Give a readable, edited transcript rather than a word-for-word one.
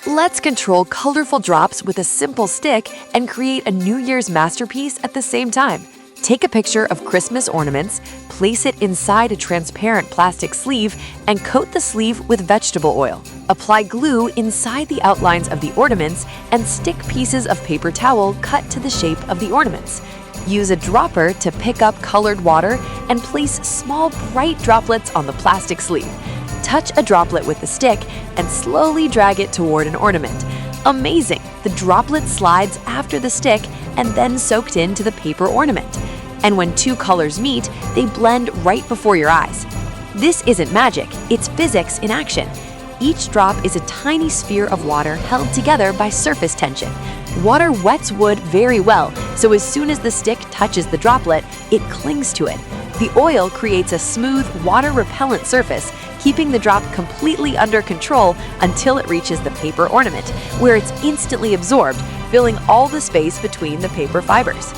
Let's control colorful drops with a simple stick and create a New Year's masterpiece at the same time. Take a picture of Christmas ornaments, place it inside a transparent plastic sleeve, and coat the sleeve with vegetable oil. Apply glue inside the outlines of the ornaments and stick pieces of paper towel cut to the shape of the ornaments. Use a dropper to pick up colored water and place small bright droplets on the plastic sleeve. Touch a droplet with the stick and slowly drag it toward an ornament. Amazing! The droplet slides after the stick and then soaked into the paper ornament. And when two colors meet, they blend right before your eyes. This isn't magic, it's physics in action. Each drop is a tiny sphere of water held together by surface tension. Water wets wood very well, so as soon as the stick touches the droplet, it clings to it. The oil creates a smooth, water-repellent surface, keeping the drop completely under control until it reaches the paper ornament, where it's instantly absorbed, filling all the space between the paper fibers.